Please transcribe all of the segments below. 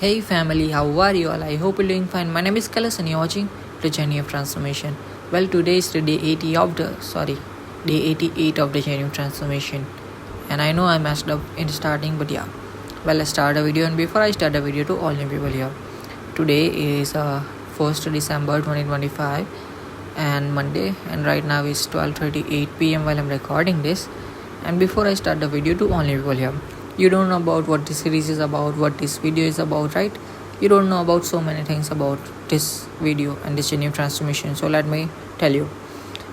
Hey family, how are you all? I hope you're doing fine. My name is Kalas and you're watching the journey of transformation. Well, today is the day 88 of the journey of transformation. And I know I messed up in the starting, but yeah. Well, let's start a video. And before I start the video, to all new people here, today is 1st December 2025 and Monday, and right now it's 12:38 p.m. while I'm recording this. And before I start the video, to all new people here, you don't know about what this series is about, what this video is about, right? You don't know about so many things about this video and this journey of transformation. So let me tell you,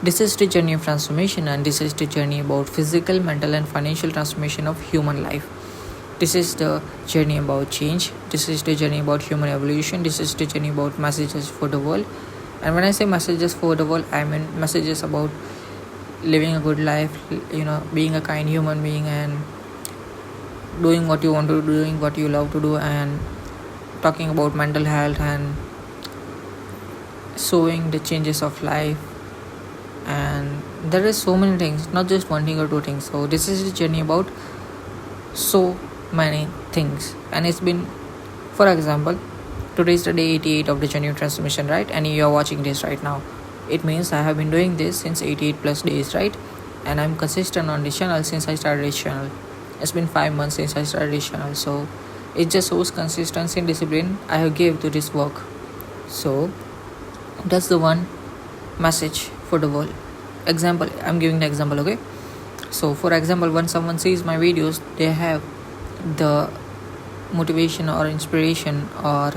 this is the journey of transformation, and this is the journey about physical, mental, and financial transformation of human life. This is the journey about change. This is the journey about human evolution. This is the journey about messages for the world. And when I say messages for the world, I mean messages about living a good life, being a kind human being, and doing what you want to do, doing what you love to do, and talking about mental health and showing the changes of life. And there is so many things, not just one thing or two things. So this is the journey about so many things. And it's been, for example, today is the day 88 of the journey of transformation, right? And you are watching this right now. It means I have been doing this since 88 plus days, right? And I'm consistent on this channel since I started this channel. It's been 5 months since I started this channel. So it just shows consistency and discipline I have gave to this work. So that's the one message for the world. Example, I'm giving the example, okay? So for example, when someone sees my videos, they have the motivation or inspiration or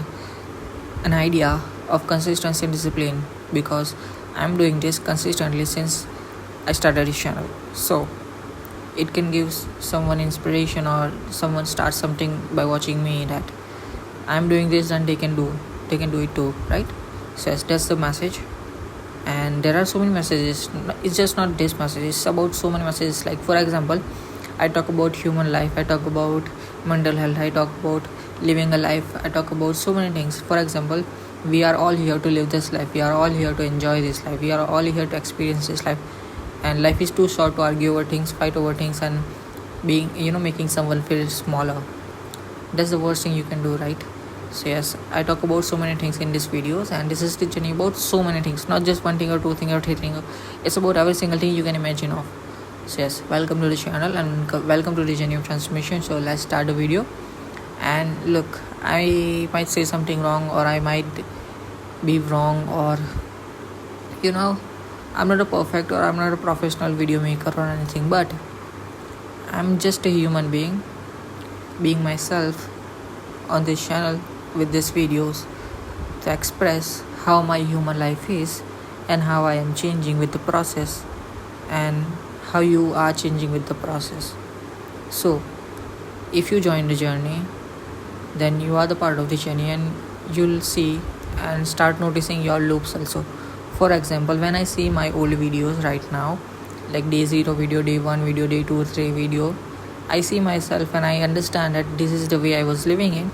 an idea of consistency and discipline, because I'm doing this consistently since I started this channel. So it can give someone inspiration, or someone starts something by watching me, that I'm doing this and they can do it too, right? So yes, that's the message. And there are so many messages. It's just not this message, it's about so many messages. Like for example, I talk about human life, I talk about mental health, I talk about living a life, I talk about so many things. For example, we are all here to live this life, we are all here to enjoy this life, we are all here to experience this life. And life is too short to argue over things, fight over things, and making someone feel smaller. That's the worst thing you can do, right? So yes, I talk about so many things in these videos, and this is the journey about so many things, not just one thing or two thing or three thing. It's about every single thing you can imagine of. So yes, welcome to the channel and welcome to the journey of transformation. So let's start the video. And look, I might say something wrong, or I might be wrong, or I'm not a perfect, or I'm not a professional video maker or anything, but I'm just a human being myself on this channel with these videos to express how my human life is, and how I am changing with the process, and how you are changing with the process. So if you join the journey, then you are the part of the journey, and you'll see and start noticing your loops also. For example, when I see my old videos right now, like day 0 video, day 1 video, day 2 3 video, I see myself and I understand that this is the way I was living in,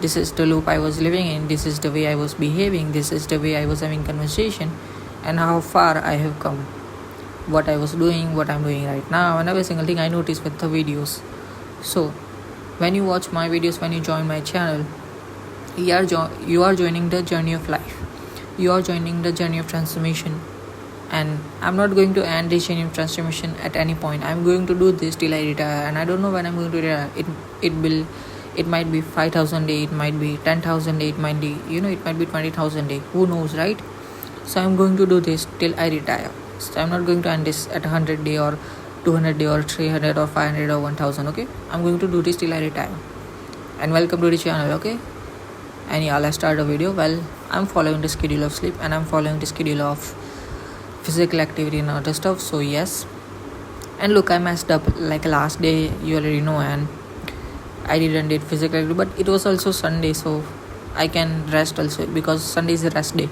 this is the loop I was living in, this is the way I was behaving, this is the way I was having conversation, and how far I have come, what I was doing, what I'm doing right now, and every single thing I notice with the videos. So when you watch my videos, when you join my channel, you are joining the journey of life, you are joining the journey of transformation. And I'm not going to end this journey of transformation at any point. I'm going to do this till I retire, and I don't know when I'm going to retire. It might be 5,000 day, it might be 10,000 day, it might be it might be 20,000 day, who knows, right? So I'm going to do this till I retire. So I'm not going to end this at 100 day or 200 day or 300 or 500 or 1000. Okay, I'm going to do this till I retire. And welcome to the channel. Okay, and yeah, let's start the video. Well, I'm following the schedule of sleep, and I'm following the schedule of physical activity and other stuff. So yes, and look, I messed up like last day, you already know, and I didn't did physical activity, but it was also Sunday, so I can rest also, because Sunday is a rest day.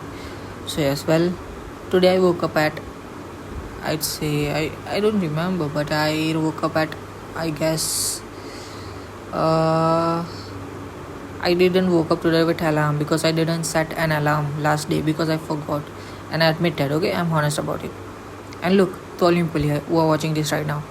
So yes, well, today I woke up at, I'd say, I don't remember, but I woke up at, I guess, I didn't woke up today with alarm, because I didn't set an alarm last day, because I forgot. And I admit that, okay? I'm honest about it. And look, to all people here who are watching this right now,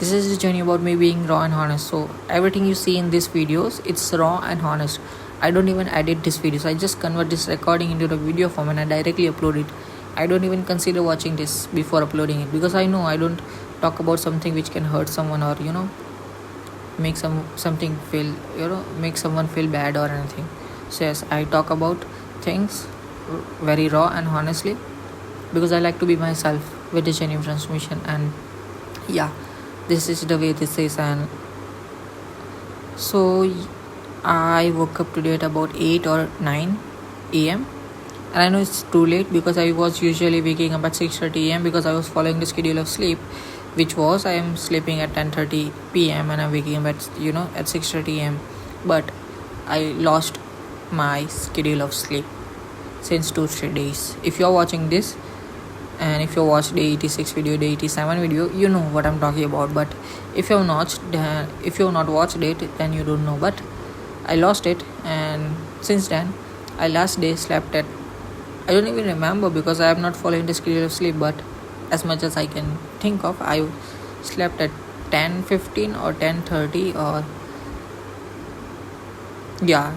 this is the journey about me being raw and honest. So everything you see in these videos, it's raw and honest. I don't even edit this videos. I just convert this recording into the video form and I directly upload it. I don't even consider watching this before uploading it, because I know I don't talk about something which can hurt someone, or make someone feel bad or anything. So yes, I talk about things very raw and honestly, because I like to be myself with the genuine transmission. And yeah, this is the way this is. And so I woke up today at about 8 or 9 a.m. and I know it's too late, because I was usually waking up at 6:30 a.m. because I was following the schedule of sleep, which was I am sleeping at 10:30 p.m. and I'm waking up at 6:30 a.m. But I lost my schedule of sleep since 2-3 days. If you're watching this, and if you watched the 86 video, the 87 video, you know what I'm talking about. But if you've not watched it, then you don't know. But I lost it, and since then I last day slept at, I don't even remember, because I am not following the schedule of sleep, but as much as I can think of, I slept at 10:15 or 10:30, or yeah,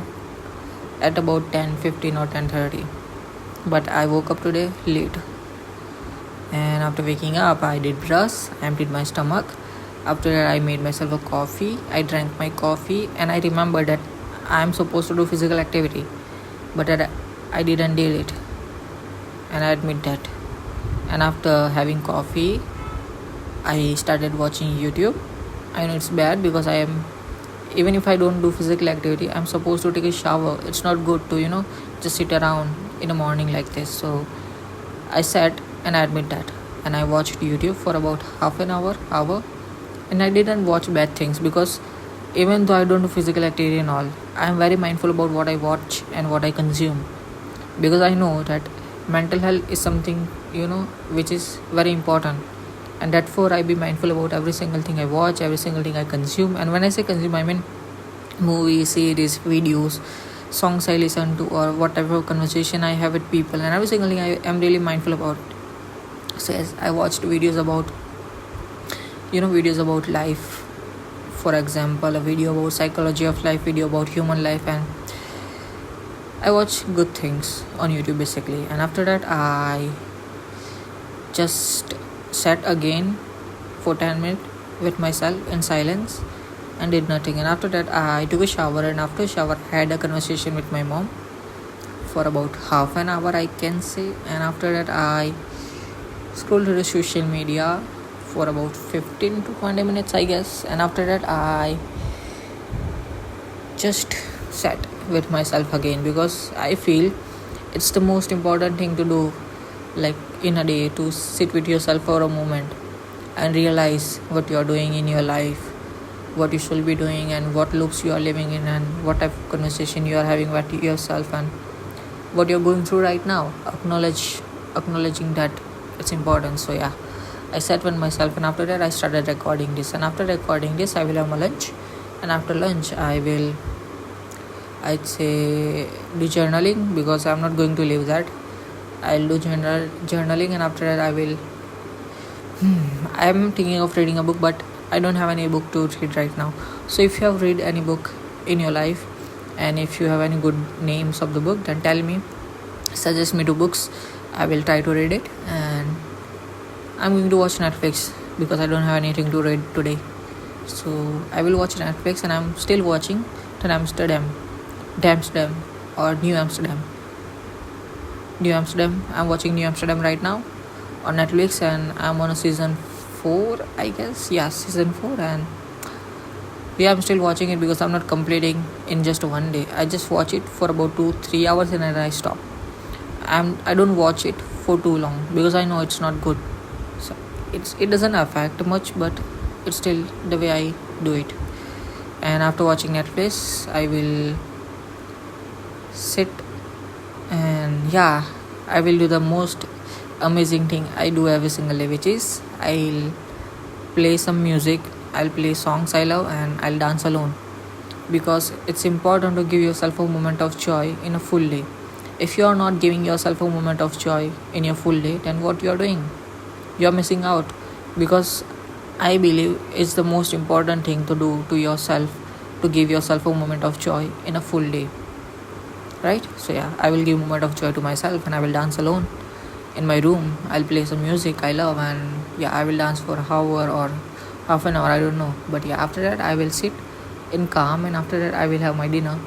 at about 10:15 or 10:30. But I woke up today late, and after waking up I did brush, emptied my stomach. After that I made myself a coffee. I drank my coffee, and I remembered that I'm supposed to do physical activity, but that I didn't do it, and I admit that. And after having coffee, I started watching YouTube. I know it's bad, because even if I don't do physical activity, I'm supposed to take a shower. It's not good to just sit around in the morning like this. So I sat, and I admit that, and I watched YouTube for about half an hour, and I didn't watch bad things, because even though I don't do physical activity and all, I am very mindful about what I watch and what I consume, because I know that mental health is something which is very important, and therefore I be mindful about every single thing I watch, every single thing I consume. And when I say consume, I mean movies, series, videos, songs I listen to, or whatever conversation I have with people, and every single thing I am really mindful about. So yes, I watched videos about life. For example, a video about psychology of life, video about human life, and I watch good things on YouTube basically. And after that I just sat again for 10 minutes with myself in silence and did nothing. And after that I took a shower, and after shower I had a conversation with my mom for about half an hour, I can say. And after that I scrolled through the social media for about 15 to 20 minutes, I guess. And after that I just sat with myself again, because I feel it's the most important thing to do, like in a day, to sit with yourself for a moment and realize what you're doing in your life, what you should be doing, and what loops you are living in, and what type of conversation you are having with yourself, and what you're going through right now. Acknowledging that it's important. So yeah, I sat with myself, and after that I started recording this. And after recording this, I will have my lunch, and after lunch I'd say do journaling, because I'm not going to leave that. I'll do journaling, and after that I'm thinking of reading a book, but I don't have any book to read right now. So if you have read any book in your life, and if you have any good names of the book, then tell me, suggest me 2 books. I will try to read it. And I'm going to watch Netflix, because I don't have anything to read today. So I will watch Netflix, and I'm still watching Damsterdam or New Amsterdam. I'm watching New Amsterdam right now on Netflix, and I'm on a season 4, I guess. Yeah, season 4. And yeah, I'm still watching it, because I'm not completing in just one day. I just watch it for about 2-3 hours, and then I stop. I don't watch it for too long, because I know it's not good. So it doesn't affect much, but it's still the way I do it. And after watching Netflix, I will sit, and yeah, I will do the most amazing thing I do every single day, which is I'll play some music, I'll play songs I love, and I'll dance alone, because it's important to give yourself a moment of joy in a full day. If you are not giving yourself a moment of joy in your full day, then what you are doing? You are missing out, because I believe it's the most important thing to do to yourself, to give yourself a moment of joy in a full day. right? So yeah, I will give moment of joy to myself and I will dance alone in my room. I'll play some music I love, and yeah, I will dance for an hour or half an hour, I don't know. But yeah, after that I will sit in calm, and after that I will have my dinner.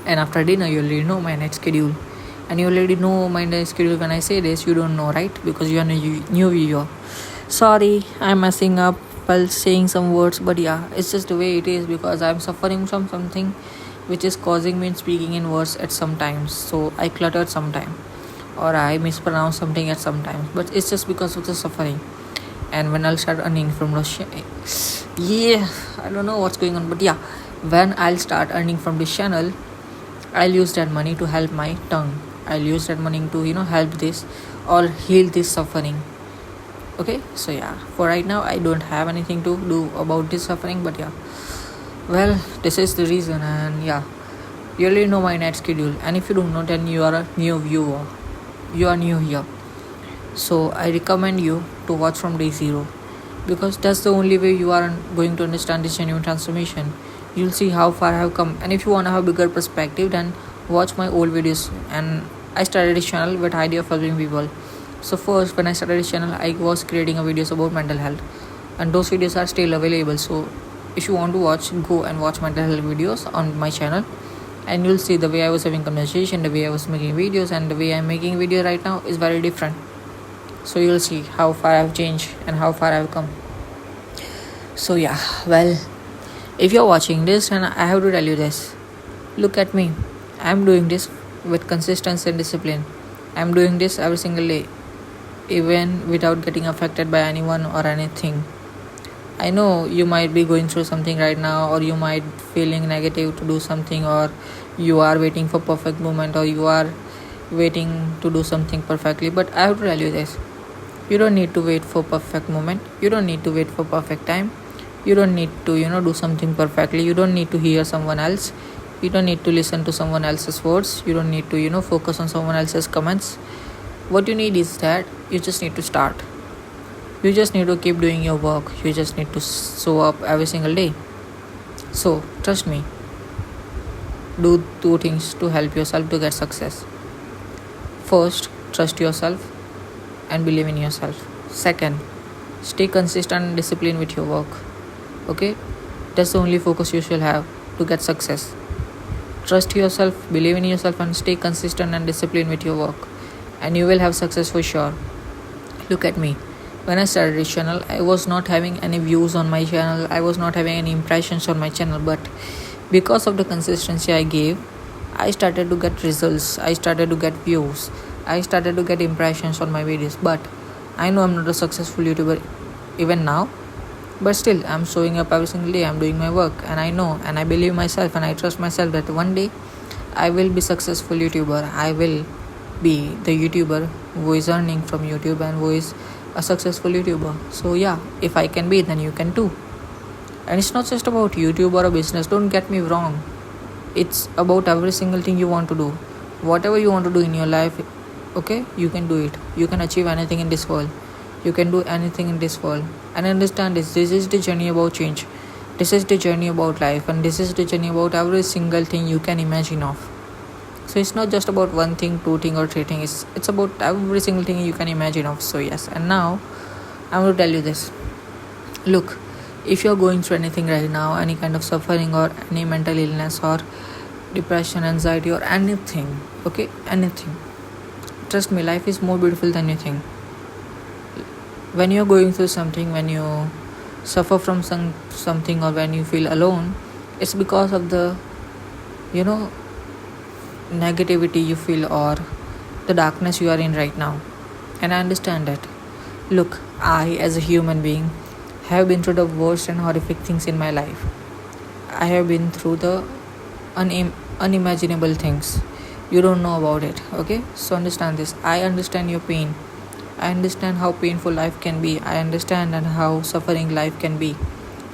And after dinner you already know my next schedule. And you already know my next schedule. When I say this, you don't know, right? Because you are new viewer. Sorry, I'm messing up while saying some words, but yeah, it's just the way it is, because I'm suffering from something which is causing me speaking in words at some times. So I cluttered sometime, or I mispronounce something at some times, but it's just because of the suffering. And when I'll start earning from Russia, yeah, I don't know what's going on, but yeah, when I'll start earning from this channel, I'll use that money to help my tongue. I'll use that money to help this or heal this suffering. Okay, so yeah, for right now I don't have anything to do about this suffering, but yeah, well, this is the reason. And yeah, you already know my night schedule, and if you don't know, then you are a new viewer, you are new here. So I recommend you to watch from day zero, because that's the only way you are going to understand this genuine transformation. You'll see how far I have come. And if you want to have a bigger perspective, then watch my old videos. And I started this channel with idea of helping people. So first, when I started this channel, I was creating a videos about mental health, and those videos are still available. So if you want to watch, go and watch mental health videos on my channel, and you'll see the way I was having conversation, the way I was making videos, and the way I'm making video right now is very different. So you'll see how far I've changed and how far I've come. So yeah, well, if you're watching this, and I have to tell you this, look at me. I'm doing this with consistency and discipline. I'm doing this every single day, even without getting affected by anyone or anything. I know you might be going through something right now, or you might feeling negative to do something, or you are waiting for perfect moment, or you are waiting to do something perfectly. But I have to tell you this, you don't need to wait for perfect moment, you don't need to wait for perfect time, you don't need to do something perfectly, you don't need to hear someone else, you don't need to listen to someone else's words, you don't need to focus on someone else's comments. What you need is that you just need to start. You just need to keep doing your work. You just need to show up every single day. So trust me, do two things to help yourself to get success. First, trust yourself and believe in yourself. Second, stay consistent and disciplined with your work. Okay, that's the only focus you should have to get success. Trust yourself, believe in yourself, and stay consistent and disciplined with your work, and you will have success for sure. Look at me. When I started this channel, I was not having any views on my channel, I was not having any impressions on my channel, but because of the consistency I gave, I started to get results, I started to get views, I started to get impressions on my videos. But I know I'm not a successful YouTuber even now, but still I'm showing up every single day, I'm doing my work, and I know and I believe myself and I trust myself that one day I will be successful YouTuber. I will be the YouTuber who is earning from YouTube and who is a successful YouTuber. So yeah, if I can be, then you can too. And it's not just about YouTube or a business, don't get me wrong. It's about every single thing you want to do. Whatever you want to do in your life, okay, you can do it. You can achieve anything in this world. You can do anything in this world. And understand this is the journey about change. This is the journey about life, and this is the journey about every single thing you can imagine of. So it's not just about one thing, two thing, or three thing. It's about every single thing you can imagine of. So yes, and now I'm going to tell you this. Look, if you're going through anything right now, any kind of suffering or any mental illness or depression, anxiety, or anything, okay, anything, trust me, life is more beautiful than you think. When you're going through something, when you suffer from something, or when you feel alone, it's because of the negativity you feel, or the darkness you are in right now. And I understand that. Look, I as a human being have been through the worst and horrific things in my life. I have been through the unimaginable things. You don't know about it, okay? So understand this. I understand your pain. I understand how painful life can be. I understand and how suffering life can be.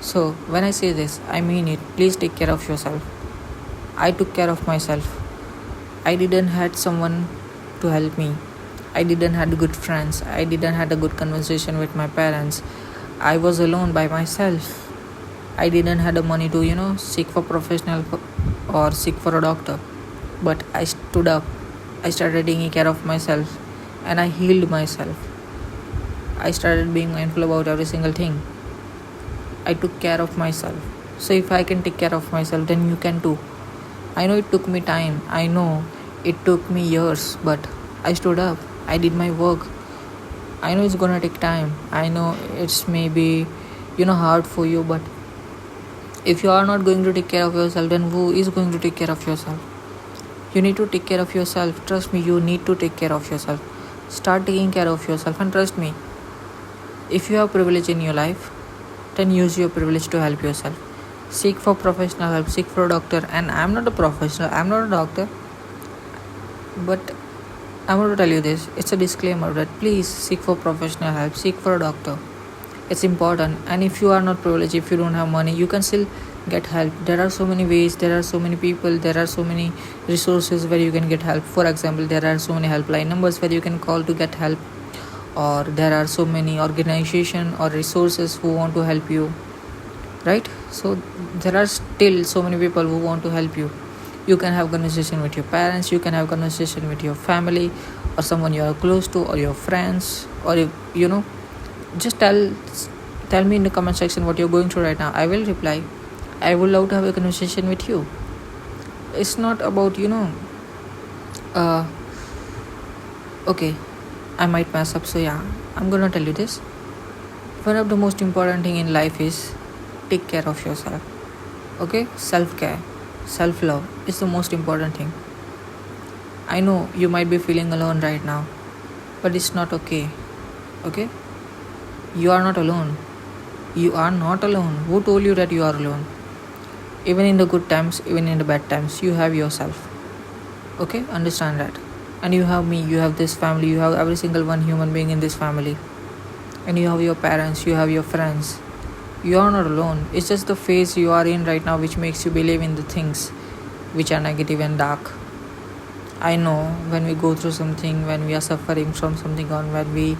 So when I say this, I mean it. Please take care of yourself. I took care of myself. I didn't had someone to help me. I didn't had good friends. I didn't had a good conversation with my parents. I was alone by myself. I didn't had the money to seek for professional or seek for a doctor. but I stood up. I started taking care of myself and I healed myself. I started being mindful about every single thing. I took care of myself. So if I can take care of myself, then you can too. I know it took me time. I know it took me years, but I stood up. I did my work. I know it's gonna take time. I know it's maybe hard for you, but if you are not going to take care of yourself, then who is going to take care of yourself? You need to take care of yourself. Trust me, you need to take care of yourself. Start taking care of yourself and trust me. If you have privilege in your life, then use your privilege to help yourself. Seek for professional help, seek for a doctor. And I'm not a professional, I'm not a doctor, but I want to tell you this. It's a disclaimer that please seek for professional help, seek for a doctor. It's important. And if you are not privileged, if you don't have money, you can still get help. There are so many ways, there are so many people, there are so many resources where you can get help. For example, there are so many helpline numbers where you can call to get help, or there are so many organizations or resources who want to help you, right? So there are still so many people who want to help you. You can have conversation with your parents, you can have conversation with your family, or someone you are close to, or your friends, or just tell me in the comment section what you're going through right now. I will reply. I would love to have a conversation with you. It's not about okay, I might mess up, so yeah, I'm gonna tell you this. One of the most important thing in life is take care of yourself. Okay, self-care, self-love is the most important thing. I know you might be feeling alone right now, but it's not okay. Okay, you are not alone. You are not alone. Who told you that you are alone? Even in the good times, even in the bad times, you have yourself. Okay, understand that. And you have me, you have this family, you have every single one human being in this family, and you have your parents, you have your friends. You are not alone. It's just the phase you are in right now which makes you believe in the things which are negative and dark. I know when we go through something, when we are suffering from something, or when we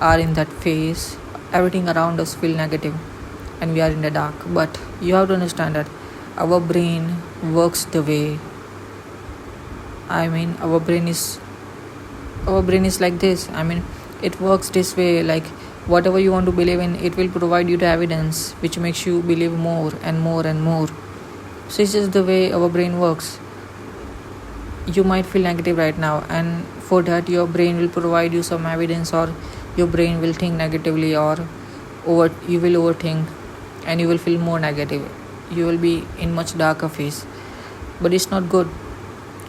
are in that phase, everything around us feel negative and we are in the dark. But you have to understand that our brain works the way, our brain is like this. It works this way, like whatever you want to believe in, it will provide you the evidence which makes you believe more and more and more. So it's just the way our brain works. You might feel negative right now, and for that your brain will provide you some evidence, or your brain will think negatively, or you will overthink and you will feel more negative. You will be in much darker phase, but it's not good.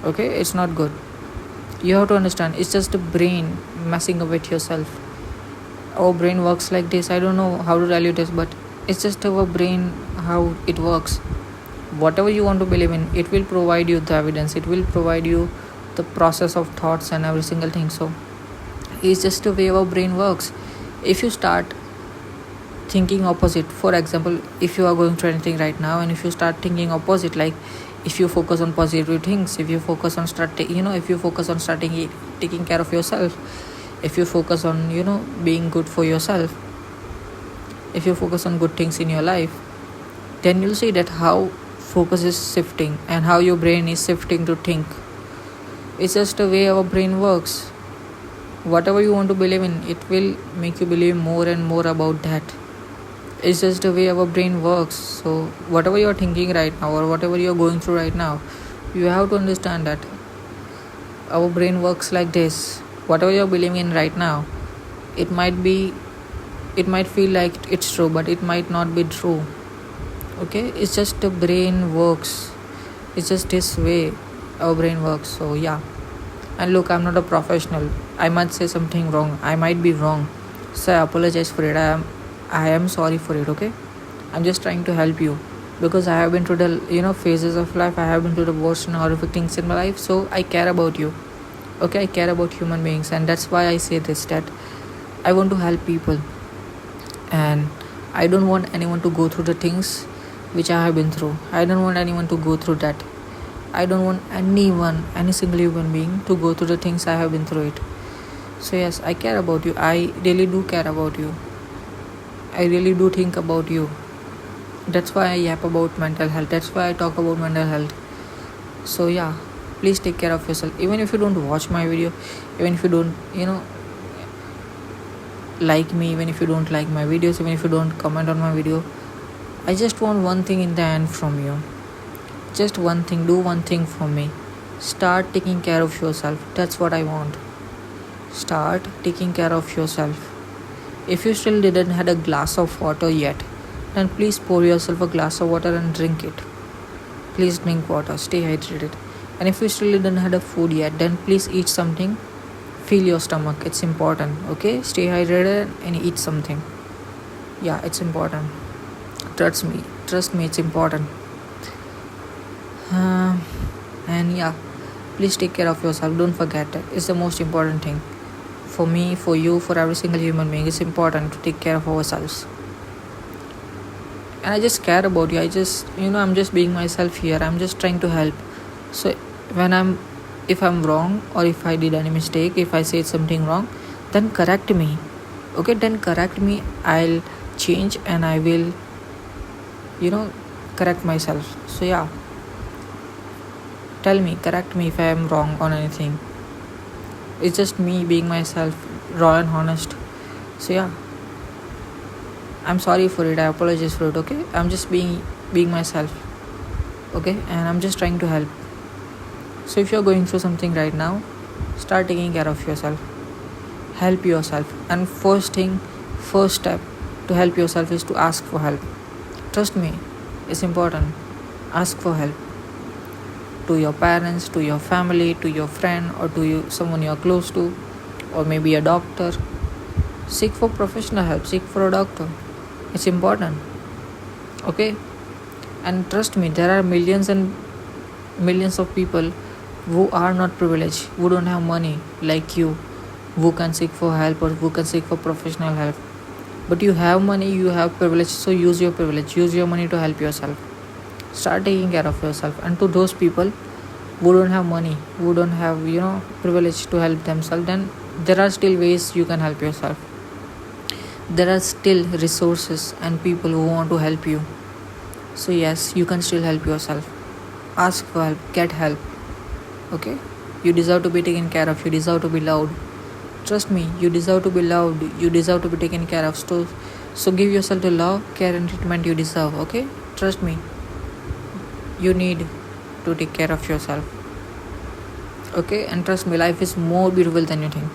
Okay, it's not good. You have to understand, it's just the brain messing up with yourself. Our brain works like this. I don't know how to tell you this, but it's just our brain, how it works. Whatever you want to believe in, it will provide you the evidence, it will provide you the process of thoughts and every single thing. So it's just the way our brain works. If you start thinking opposite, for example, if you are going through anything right now, and if you start thinking opposite, like if you focus on positive things, if you focus on starting taking care of yourself, if you focus on being good for yourself, if you focus on good things in your life, then you'll see that how focus is shifting and how your brain is shifting to think. It's just the way our brain works. Whatever you want to believe in, it will make you believe more and more about that. It's just the way our brain works. So whatever you're thinking right now, or whatever you're going through right now, you have to understand that our brain works like this. Whatever you're believing in right now, it might feel like it's true, but it might not be true. Okay, it's just the brain works. It's just this way our brain works. So yeah. And look, I'm not a professional. I might say something wrong, I might be wrong, so I apologize for it. I am sorry for it. Okay, I'm just trying to help you, because I have been through the phases of life. I have been through the worst and horrific things in my life, so I care about you. Okay, I care about human beings, and that's why I say this, that I want to help people, and I don't want anyone to go through the things which I have been through. I don't want anyone to go through that. I don't want any single human being to go through the things I have been through it. So yes, I care about you. I really do care about you. I really do think about you. That's why I yap about mental health. That's why I talk about mental health. So yeah, please take care of yourself. Even if you don't watch my video, even if you don't like me, even if you don't like my videos, even if you don't comment on my video, I just want one thing in the end from you. Just one thing, do one thing for me. Start taking care of yourself. That's what I want. Start taking care of yourself. If you still didn't had a glass of water yet, then please pour yourself a glass of water and drink it. Please drink water, stay hydrated. And if you still didn't had a food yet, then please eat something. Fill your stomach. It's important. Okay, stay hydrated and eat something. Yeah, it's important. Trust me, it's important. And yeah, please take care of yourself. Don't forget that. It's the most important thing. For me, for you, for every single human being, it's important to take care of ourselves. And I just care about you. I'm just being myself here. I'm just trying to help. So if I'm wrong, or if I did any mistake, if I said something wrong, then correct me. Okay, then correct me. I'll change and I will correct myself. So yeah, tell me, correct me if I am wrong on anything. It's just me being myself, raw and honest. So yeah, I'm sorry for it. I apologize for it. Okay, I'm just being myself. Okay, and I'm just trying to help. So if you're going through something right now, start taking care of yourself. Help yourself. And first step to help yourself is to ask for help. Trust me, it's important. Ask for help. To your parents, to your family, to your friend, or to someone you're close to, or maybe a doctor. Seek for professional help. Seek for a doctor. It's important. Okay? And trust me, there are millions and millions of people who are not privileged, who don't have money like you, who can seek for help or who can seek for professional help. But you have money, you have privilege, so use your privilege. Use your money to help yourself. Start taking care of yourself. And to those people who don't have money, who don't have privilege to help themselves, then there are still ways you can help yourself. There are still resources and people who want to help you. So yes, you can still help yourself. Ask for help, get help. Okay, you deserve to be taken care of. You deserve to be loved. Trust me, you deserve to be loved. You deserve to be taken care of. So give yourself the love, care and treatment you deserve. Okay, trust me, you need to take care of yourself. Okay, and trust me, life is more beautiful than you think.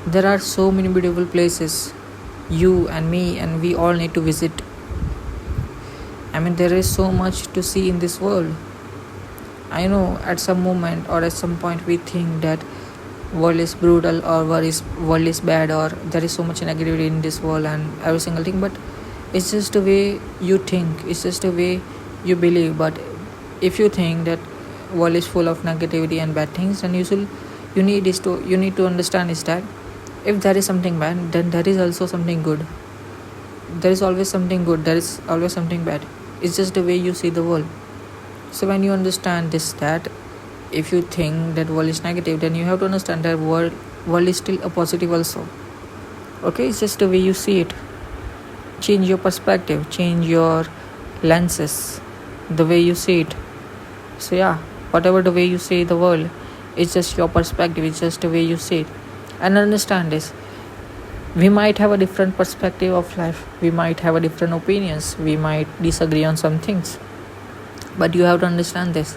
There are so many beautiful places you and me and we all need to visit. I mean, there is so much to see in this world. I know at some moment or at some point we think that world is brutal or world is bad or there is so much negativity in this world and every single thing, but it's just the way you think, it's just the way you believe. But if you think that world is full of negativity and bad things, then you need to understand is that if there is something bad, then there is also something good. There is always something good, there is always something bad. It's just the way you see the world. So when you understand this, that if you think that world is negative, then you have to understand that world is still a positive also. Okay, it's just the way you see it. Change your perspective, change your lenses, the way you see it. So yeah, whatever the way you see the world, it's just your perspective, it's just the way you see it. And understand this, we might have a different perspective of life, we might have a different opinions, we might disagree on some things, but you have to understand this,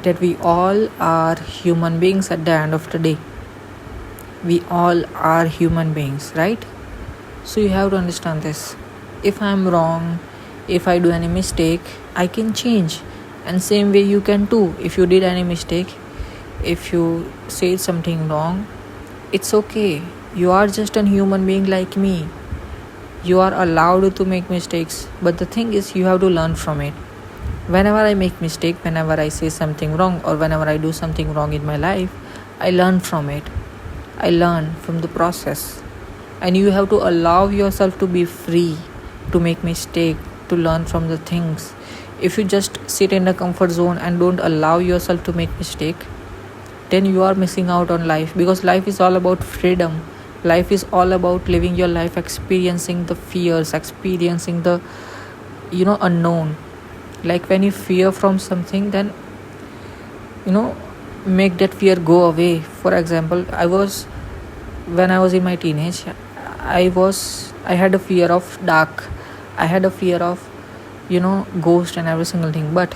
that we all are human beings at the end of the day. We all are human beings, right? So you have to understand this. If I'm wrong, if I do any mistake, I can change. And same way you can too. If you did any mistake, if you said something wrong, it's okay. You are just a human being like me. You are allowed to make mistakes, but the thing is you have to learn from it. Whenever I make mistake, whenever I say something wrong, or whenever I do something wrong in my life, I learn from it. I learn from the process. And you have to allow yourself to be free to make mistake, to learn from the things. If you just sit in a comfort zone and don't allow yourself to make mistake, then you are missing out on life, because life is all about freedom. Life is all about living your life, experiencing the fears, experiencing the unknown. Like when you fear from something, then make that fear go away. For example, when I was in my teenage, I had a fear of dark. I had a fear of ghost and every single thing, but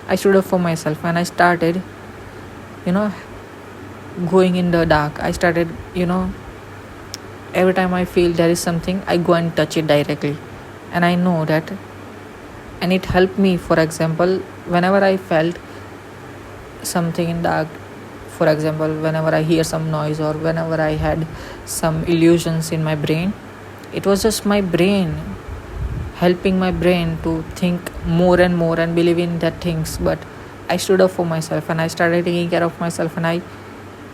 I stood up for myself and I started you know going in the dark. I started every time I feel there is something, I go and touch it directly, and I know that, and it helped me. For example, whenever I felt something in dark, for example, whenever I hear some noise or whenever I had some illusions in my brain, it was just my brain helping my brain to think more and more and believe in that things. But I stood up for myself and I started taking care of myself, and I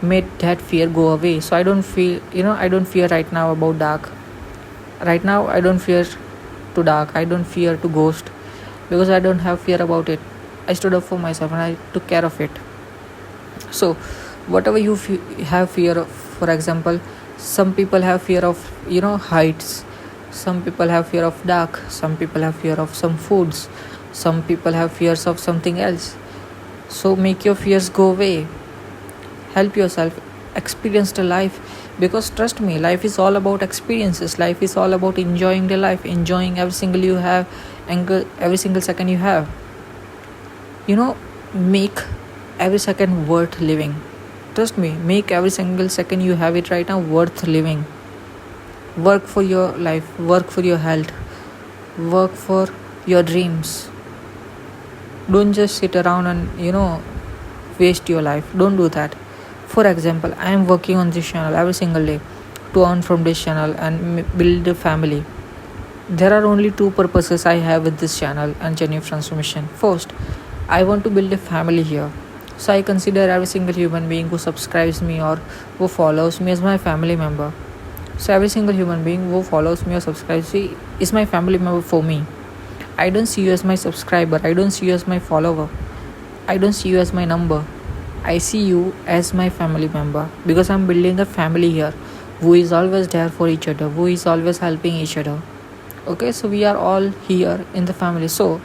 made that fear go away. So I don't feel I don't fear right now about dark. Right now I don't fear to dark, I don't fear to ghost, because I don't have fear about it. I stood up for myself and I took care of it. So whatever you have fear of, for example, some people have fear of heights, some people have fear of dark, some people have fear of some foods, some people have fears of something else. So make your fears go away, help yourself, experience the life, because trust me, life is all about experiences. Life is all about enjoying the life, enjoying every single you have, and every single second you have. Make every second worth living. Trust me, make every single second you have it right now worth living. Work for your life, work for your health, work for your dreams. Don't just sit around and waste your life. Don't do that. For example, I am working on this channel every single day to earn from this channel and build a family. There are only two purposes I have with this channel and Journey of Transformation. First, I want to build a family here. So I consider every single human being who subscribes me or who follows me as my family member. So every single human being who follows me or subscribes me is my family member for me. I don't see you as my subscriber. I don't see you as my follower. I don't see you as my number. I see you as my family member, because I'm building a family here who is always there for each other, who is always helping each other. Okay, so we are all here in the family. So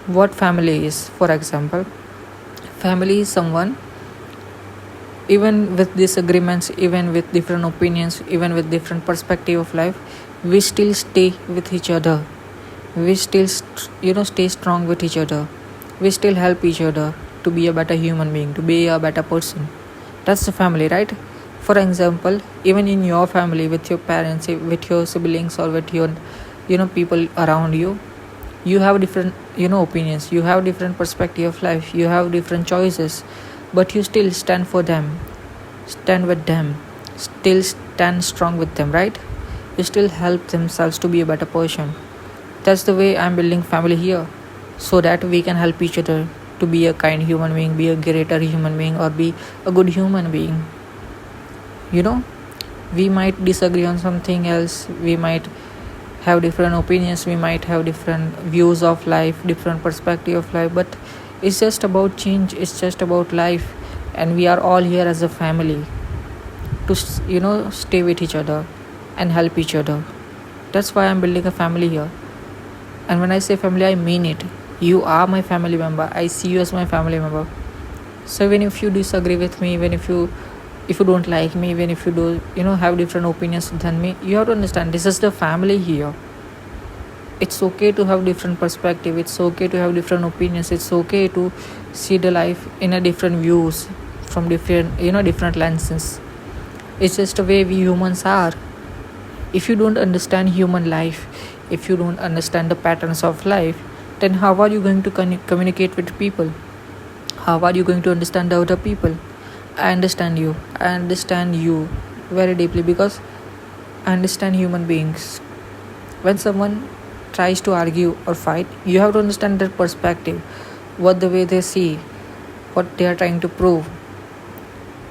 what family is? For example, family is someone, even with disagreements, even with different opinions, even with different perspective of life, we still stay with each other. We still stay strong with each other. We still help each other to be a better human being, to be a better person. That's the family, right? For example, even in your family, with your parents, with your siblings, or with your people around you, you have different opinions, you have different perspective of life, you have different choices, but you still stand for them, stand with them, still stand strong with them, right? You still help themselves to be a better person. That's the way I'm building family here, so that we can help each other to be a kind human being, be a greater human being, or be a good human being. We might disagree on something else, we might have different opinions, we might have different views of life, different perspective of life, but it's just about change, it's just about life, and we are all here as a family to stay with each other and help each other. That's why I'm building a family here. And when I say family, I mean it. You are my family member. I see you as my family member. So even if you disagree with me, even if you don't like me, even if you do have different opinions than me, you have to understand this is the family here. It's okay to have different perspective, it's okay to have different opinions, it's okay to see the life in a different views, from different lenses. It's just the way we humans are. If you don't understand human life, if you don't understand the patterns of life, then how are you going to communicate with people? How are you going to understand the other people? I understand you very deeply, because I understand human beings. When someone tries to argue or fight, you have to understand their perspective, what the way they see, what they are trying to prove.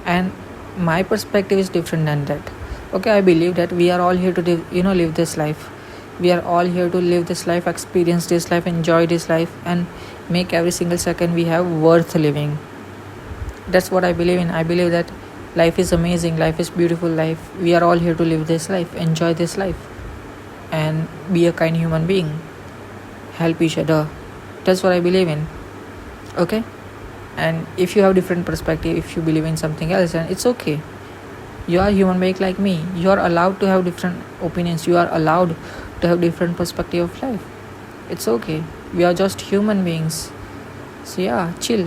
And my perspective is different than that. Okay, I believe that we are all here to live this life. We are all here to live this life, experience this life, enjoy this life, and make every single second we have worth living. That's what I believe in. I believe that life is amazing, life is beautiful, life. We are all here to live this life, enjoy this life, and be a kind human being. Help each other. That's what I believe in. Okay? And if you have different perspective, if you believe in something else, then it's okay. You are human being like me. You are allowed to have different opinions. You are allowed to have different perspective of life. It's okay. We are just human beings. So yeah, chill.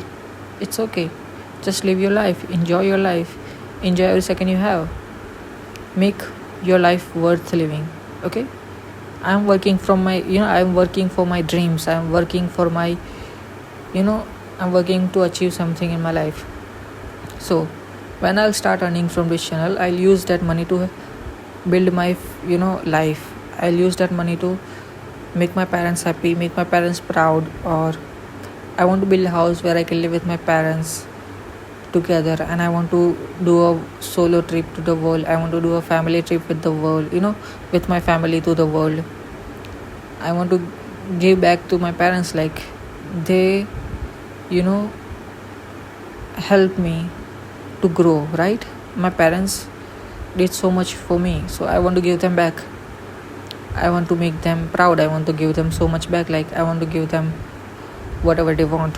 It's okay. Just live your life. Enjoy your life. Enjoy every second you have. Make your life worth living. Okay? I'm working from my, I'm working for my dreams. I'm working for my, I'm working to achieve something in my life. So when I'll start earning from this channel, I'll use that money to build my, life. I'll use that money to make my parents happy, make my parents proud, or I want to build a house where I can live with my parents together, and I want to do a solo trip to the world. I want to do a family trip with the world, with my family to the world. I want to give back to my parents, like they, help me to grow, right? My parents did so much for me, so I want to give them back. I want to make them proud. I want to give them so much back. Like I want to give them whatever they want.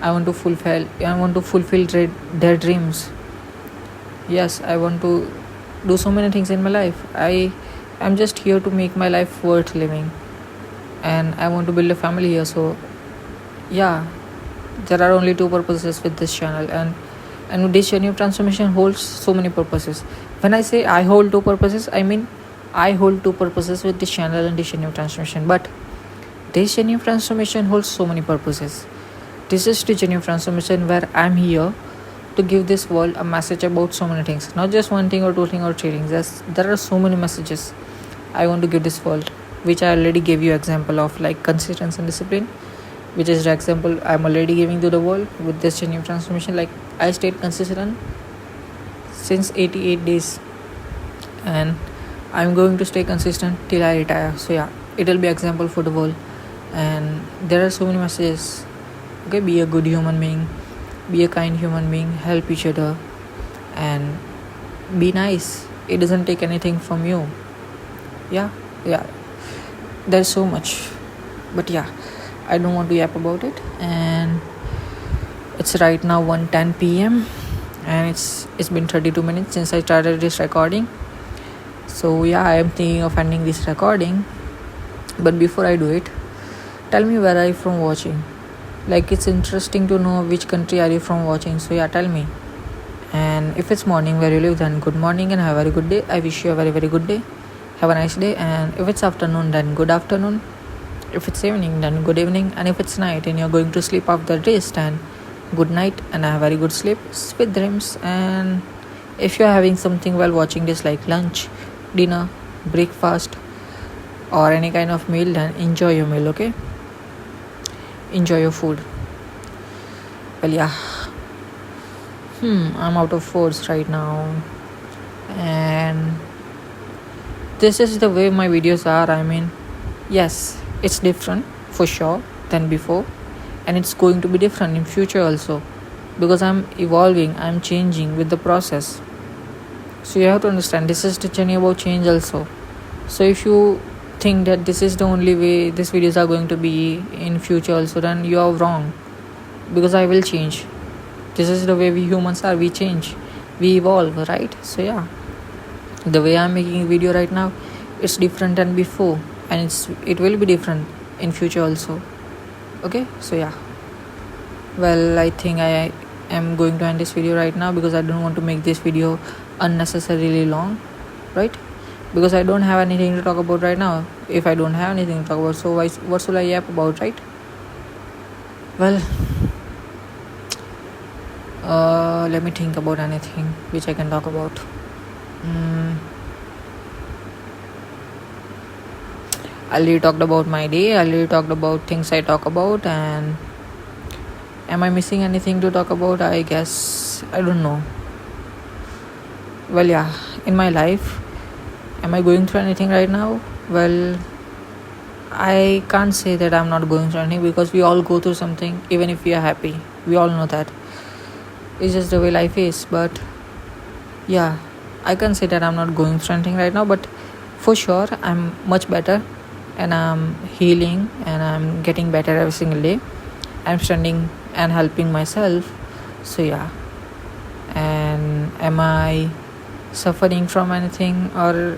I want to fulfill their dreams. Yes, I want to do so many things in my life. I'm just here to make my life worth living, and I want to build a family here. So yeah, there are only two purposes with this channel, and this journey of transformation holds so many purposes. When I say I hold two purposes, I mean I hold two purposes with this channel and this journey of transformation. But this journey of transformation holds so many purposes. This is the journey of transformation where I'm here to give this world a message about so many things, not just one thing or two things or three things. There are so many messages I want to give this world, which I already gave you example of, like consistency and discipline, which is the example I'm already giving to the world with this journey of transformation. Like I stayed consistent since 88 days, and I'm going to stay consistent till I retire. So yeah, it will be example for the world. And there are so many messages. Okay, be a good human being, be a kind human being, help each other, and be nice. It doesn't take anything from you. Yeah, there's so much, but yeah, I don't want to yap about it. And it's right now 1:10 p.m. and it's been 32 minutes since I started this recording. So yeah, I am thinking of ending this recording, but before I do it, tell me where are you from watching. Like it's interesting to know which country are you from watching. So yeah, tell me. And if it's morning where you live, then good morning and have a very good day. I wish you a very very good day. Have a nice day. And if it's afternoon, then good afternoon. If it's evening, then good evening. And if it's night and you're going to sleep after this, then good night and have a very good sleep, sweet dreams. And if you're having something while watching this, like lunch, dinner, breakfast, or any kind of meal, then enjoy your meal. Okay, enjoy your food. Well yeah, I'm out of words right now, and this is the way my videos are. I mean, yes, it's different for sure than before, and it's going to be different in future also, because I'm evolving, I'm changing with the process. So you have to understand, this is the journey about change also. So if you think that this is the only way these videos are going to be in future also, then you are wrong, because I will change. This is the way we humans are. We change, we evolve, right? So yeah, the way I'm making a video right now, it's different than before, and it will be different in future also. Okay, so yeah, well, I think I am going to end this video right now, because I don't want to make this video unnecessarily long, right? Because I don't have anything to talk about right now. If I don't have anything to talk about, so what should I yap about, right? Well, let me think about anything which I can talk about. I already talked about my day. I already talked about things I talk about. And am I missing anything to talk about? I guess I don't know. Well yeah, in my life, am I going through anything right now? Well, I can't say that I'm not going through anything, because we all go through something, even if we are happy. We all know that. It's just the way life is. But yeah, I can't say that I'm not going through anything right now, but for sure I'm much better, and I'm healing, and I'm getting better every single day. I'm spending and helping myself. So yeah. And am I suffering from anything, or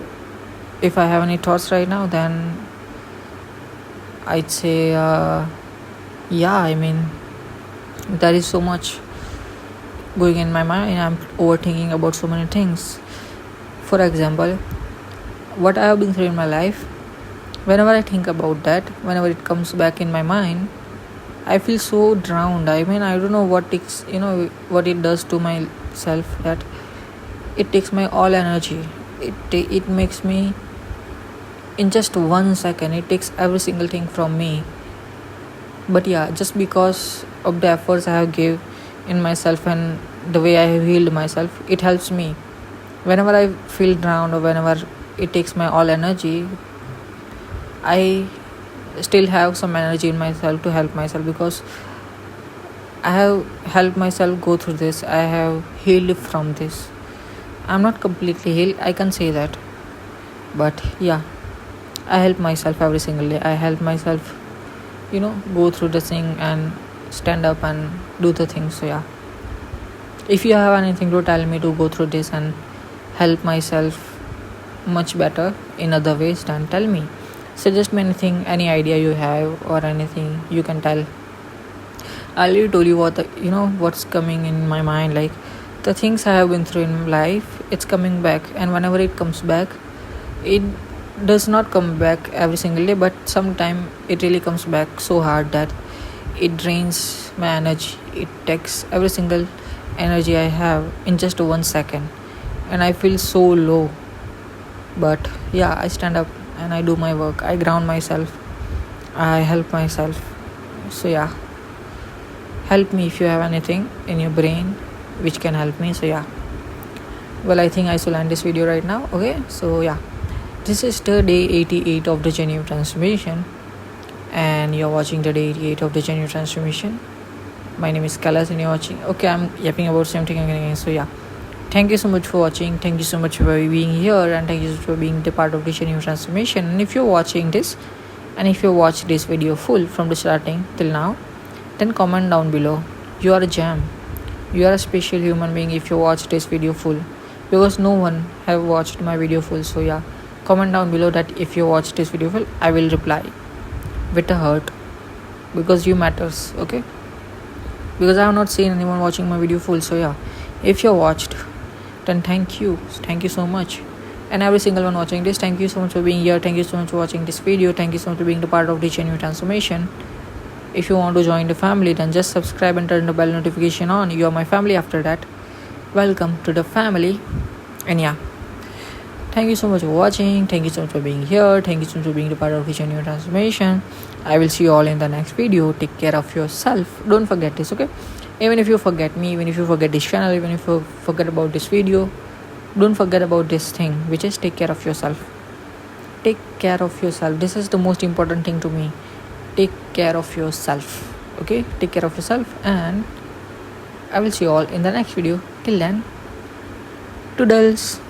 if I have any thoughts right now, then I'd say yeah, I mean, there is so much going in my mind. I'm overthinking about so many things. For example, what I have been through in my life, whenever I think about that, whenever it comes back in my mind, I feel so drowned. I mean, I don't know what it does to myself, that it takes my all energy. It makes me, in just 1 second, it takes every single thing from me. But yeah, just because of the efforts I have gave in myself and the way I have healed myself, it helps me. Whenever I feel drowned, or whenever it takes my all energy, I still have some energy in myself to help myself, because I have helped myself go through this. I have healed from this. I'm not completely healed, I can say that. But yeah, I help myself every single day. I help myself, go through the thing and stand up and do the things. So yeah, if you have anything to tell me to go through this and help myself much better in other ways, then tell me. Suggest me anything, any idea you have, or anything you can tell. I already told you what's coming in my mind. Like, the things I have been through in life, it's coming back, and whenever it comes back, it does not come back every single day, but sometime it really comes back so hard that it drains my energy. It takes every single energy I have in just 1 second, and I feel so low. But yeah, I stand up and I do my work. I ground myself. I help myself. So yeah, help me if you have anything in your brain which can help me. So yeah, well, I think I should end this video right now. Okay, so yeah, this is the day 88 of the journey of transformation, and you're watching the day 88 of the journey of transformation. My name is Kailas, and you're watching. Okay, I'm yapping about something again. So yeah, thank you so much for watching. Thank you so much for being here, and thank you so much for being the part of the journey of transformation. And if you're watching this, and if you watched this video full from the starting till now, then comment down below. You are a gem. You are a special human being if you watch this video full, because no one have watched my video full. So yeah, comment down below that if you watch this video full, I will reply with a heart, because you matters. Okay, because I have not seen anyone watching my video full. So yeah, if you watched, then thank you so much. And every single one watching this, thank you so much for being here. Thank you so much for watching this video. Thank you so much for being the part of the genuine transformation. If you want to join the family, then just subscribe and turn the bell notification on. You are my family after that. Welcome to the family. And yeah, thank you so much for watching. Thank you so much for being here. Thank you so much for being the part of the genuine transformation. I will see you all in the next video. Take care of yourself. Don't forget this, okay? Even if you forget me, even if you forget this channel, even if you forget about this video, don't forget about this thing, which is take care of yourself. Take care of yourself. This is the most important thing to me. Take care of yourself. Okay? Take care of yourself, and I will see you all in the next video. Till then, toodles.